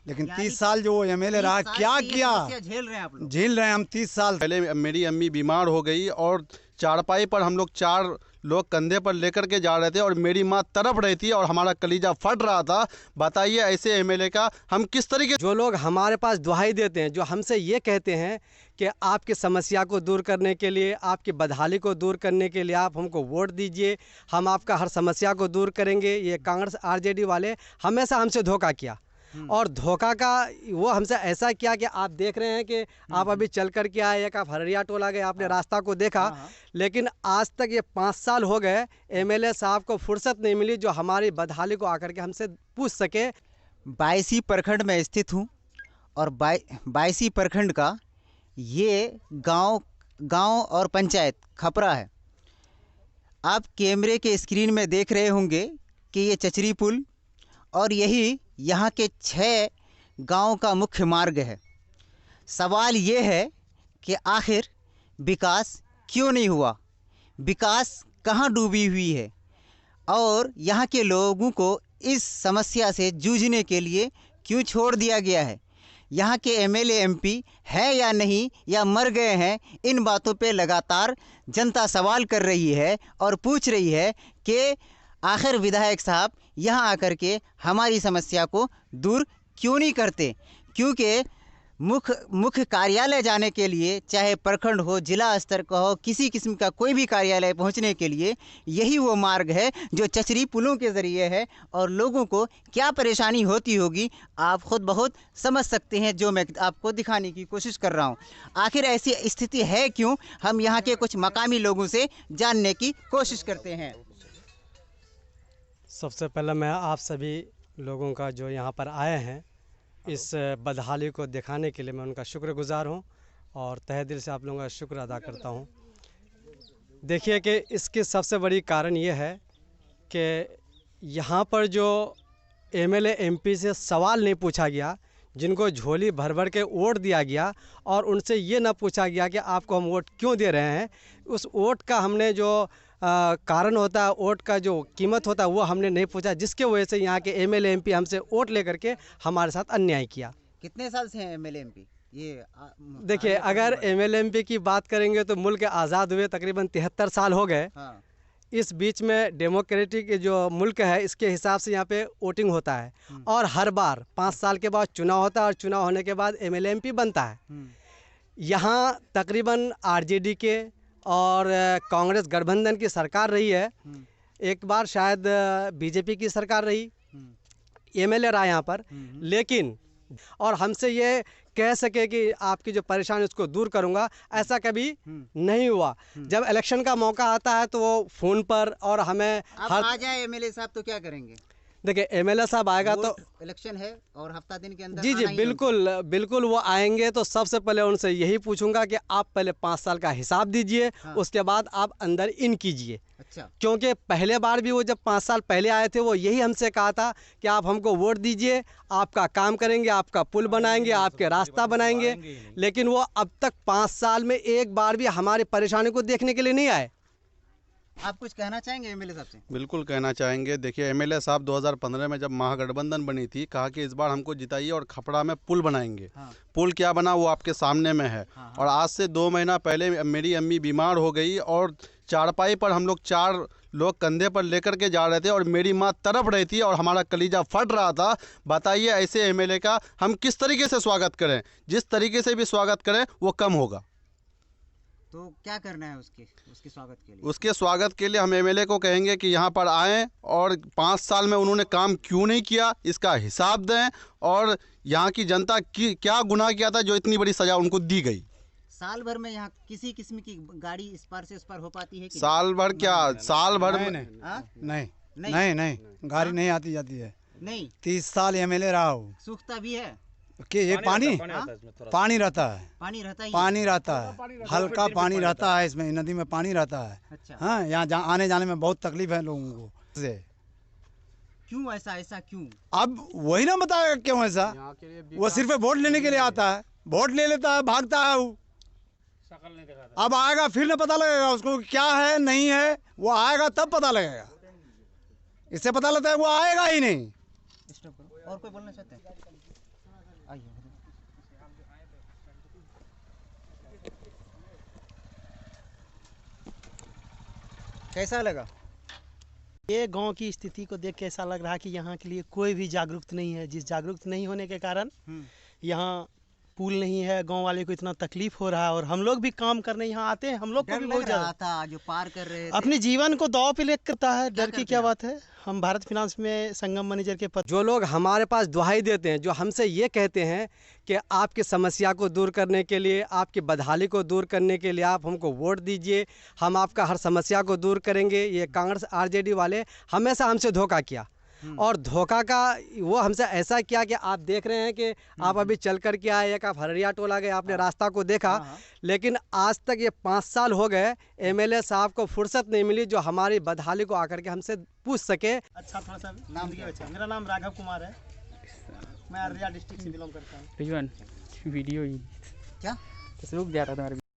लेकिन 30 साल जो एमएलए रहा, क्या किया? झेल रहे हैं आप लोग? झेल रहे हैं हम 30 साल। पहले मेरी अम्मी बीमार हो गई और चारपाई पर हम लोग 4 लोग कंधे पर लेकर के जा रहे थे और मेरी माँ तड़प रही थी और हमारा कलीजा फट रहा था। बताइए ऐसे एमएलए का हम किस तरीके। जो लोग हमारे पास दुहाई देते हैं, जो हमसे ये कहते हैं कि आपकी समस्या को दूर करने के लिए, आपकी बदहाली को दूर करने के लिए आप हमको वोट दीजिए, हम आपका हर समस्या को दूर करेंगे, ये कांग्रेस आरजेडी वाले हमेशा हमसे धोखा किया। और धोखा का वो हमसे ऐसा किया कि आप देख रहे हैं कि आप अभी चल कर के आए, एक आप हरिया टोला गए, आपने रास्ता को देखा, लेकिन आज तक ये 5 साल हो गए एमएलए साहब को फुर्सत नहीं मिली जो हमारी बदहाली को आकर के हमसे पूछ सके। 22 प्रखंड में स्थित हूँ और 22 प्रखंड का ये गांव और पंचायत खपरा है। आप कैमरे के स्क्रीन में देख रहे होंगे कि ये चचरी पुल और यही यहाँ के 6 गांव का मुख्य मार्ग है। सवाल ये है कि आखिर विकास क्यों नहीं हुआ, विकास कहाँ डूबी हुई है और यहाँ के लोगों को इस समस्या से जूझने के लिए क्यों छोड़ दिया गया है। यहाँ के एमएलए एमपी है या नहीं, या मर गए हैं, इन बातों पे लगातार जनता सवाल कर रही है और पूछ रही है कि आखिर विधायक साहब यहाँ आकर के हमारी समस्या को दूर क्यों नहीं करते। क्योंकि मुख्य कार्यालय जाने के लिए, चाहे प्रखंड हो, जिला स्तर का हो, किसी किस्म का कोई भी कार्यालय पहुंचने के लिए यही वो मार्ग है जो चचरी पुलों के ज़रिए है। और लोगों को क्या परेशानी होती होगी आप खुद बहुत समझ सकते हैं, जो मैं आपको दिखाने की कोशिश कर रहा हूं। आखिर ऐसी स्थिति है क्यों, हम यहाँ के कुछ मकामी लोगों से जानने की कोशिश करते हैं। सबसे पहले मैं आप सभी लोगों का जो यहाँ पर आए हैं इस बदहाली को दिखाने के लिए मैं उनका शुक्रगुजार हूँ और तहे दिल से आप लोगों का शुक्र अदा करता हूँ। देखिए कि इसकी सबसे बड़ी कारण ये है कि यहाँ पर जो एमएलए एमपी से सवाल नहीं पूछा गया, जिनको झोली भर भर के वोट दिया गया और उनसे ये ना पूछा गया कि आपको हम वोट क्यों दे रहे हैं, उस वोट का हमने जो कारण होता है, वोट का जो कीमत होता है वो हमने नहीं पूछा, जिसके वजह से यहाँ के एमएलए एमपी हमसे वोट लेकर के हमारे साथ अन्याय किया। कितने साल से हैं एमएलए एमपी? ये देखिए, अगर एमएलए एमपी की बात करेंगे तो मुल्क आज़ाद हुए तकरीबन 73 साल हो गए। हाँ। इस बीच में डेमोक्रेटिक जो मुल्क है इसके हिसाब से यहाँ पे वोटिंग होता है और हर बार 5 साल के बाद चुनाव होता है और चुनाव होने के बाद एमएलए एमपी बनता है। यहाँ तकरीबन आरजेडी के और कांग्रेस गठबंधन की सरकार रही है, एक बार शायद बीजेपी की सरकार रही, एमएलए रहा यहाँ पर, लेकिन और हमसे ये कह सके कि आपकी जो परेशानी उसको दूर करूंगा, ऐसा कभी नहीं हुआ। जब इलेक्शन का मौका आता है तो वो फ़ोन पर और हमें आ जाए एमएलए साहब तो क्या करेंगे? देखिए, एमएलए साहब आएगा तो इलेक्शन है और हफ्ता दिन के अंदर जी बिल्कुल वो आएंगे तो सबसे पहले उनसे यही पूछूंगा कि आप पहले 5 साल का हिसाब दीजिए, उसके बाद आप अंदर इन कीजिए। अच्छा। क्योंकि पहले बार भी वो जब 5 साल पहले आए थे वो यही हमसे कहा था कि आप हमको वोट दीजिए, आपका काम करेंगे, आपका पुल बनाएंगे, आपके रास्ता बनाएंगे, लेकिन वो अब तक 5 साल में एक बार भी हमारी परेशानी को देखने के लिए नहीं आए। आप कुछ कहना चाहेंगे एमएलए साहब से? बिल्कुल कहना चाहेंगे। देखिए, एमएलए साहब 2015 में जब महागठबंधन बनी थी, कहा कि इस बार हमको जिताइए और खपड़ा में पुल बनाएंगे। पुल क्या बना वो आपके सामने में है। और आज से 2 महीना पहले मेरी अम्मी बीमार हो गई और चारपाई पर हम लोग 4 लोग कंधे पर लेकर के जा रहे थे और मेरी माँ तड़प रही थी और हमारा कलीजा फट रहा था। बताइए ऐसे एमएलए का हम किस तरीके से स्वागत करें। जिस तरीके से भी स्वागत करें वो कम होगा। तो क्या करना है उसके स्वागत के लिए? उसके स्वागत के लिए हम एमएलए को कहेंगे कि यहाँ पर आएँ और 5 साल में उन्होंने काम क्यों नहीं किया इसका हिसाब दें और यहाँ की जनता की क्या गुनाह किया था जो इतनी बड़ी सज़ा उनको दी गई। साल भर में यहाँ किसी किस्म की गाड़ी इस पार से उस पार हो पाती है कि साल भर क्या? साल भर नहीं गाड़ी नहीं आती जाती है। नहीं, 30 साल एमएलए रहा हूँ। सूखता भी है कि ये पानी रहता है, पानी रहता है, हल्का पानी रहता है, इसमें नदी में पानी रहता है। अच्छा। हाँ, यहाँ आने जाने में बहुत तकलीफ है लोगों को से। क्यों ऐसा क्यों? अब वही ना बताएगा क्यों ऐसा। वो सिर्फ वोट लेने के लिए आता है, वोट ले लेता है, भागता है वो। अब आएगा फिर ना पता लगेगा उसको क्या है नहीं है, वो आएगा तब पता लगेगा। इससे पता लगता है वो आएगा ही नहीं। और कोई बोलना चाहते हैं? कैसा लगा? ये गांव की स्थिति को देख के ऐसा लग रहा है कि यहाँ के लिए कोई भी जागरूक नहीं है। जिस जागरूक नहीं होने के कारण यहाँ पुल नहीं है, गांव वाले को इतना तकलीफ हो रहा है। और हम लोग भी काम करने यहाँ आते हैं, हम लोग को भी बहुत रहा था जो पार कर रहे थे। अपने जीवन को दांव पे लेकर करता है। डर की क्या बात है। हम भारत फाइनेंस में संगम मैनेजर के पद। जो लोग हमारे पास दुहाई देते हैं, जो हमसे ये कहते हैं कि आपकी समस्या को दूर करने के लिए, आपकी बदहाली को दूर करने के लिए आप हमको वोट दीजिए, हम आपका हर समस्या को दूर करेंगे, ये कांग्रेस आरजेडी वाले हमेशा हमसे धोखा किया। और धोखा का वो हमसे ऐसा किया कि आप देख रहे हैं कि आप अभी चल कर के आए, एक आप हररिया टोला गए, आपने रास्ता को देखा, लेकिन आज तक ये 5 साल हो गए एमएलए साहब को फुर्सत नहीं मिली जो हमारी बदहाली को आकर के हमसे पूछ सके। अच्छा, थोड़ा सा नाम दिया। मेरा नाम राघव कुमार है, मैं अररिया डिस्ट्रिक्ट से बिलोंग करता हूँ। रिजवान वीडियो ही क्या रुक जा रहा था।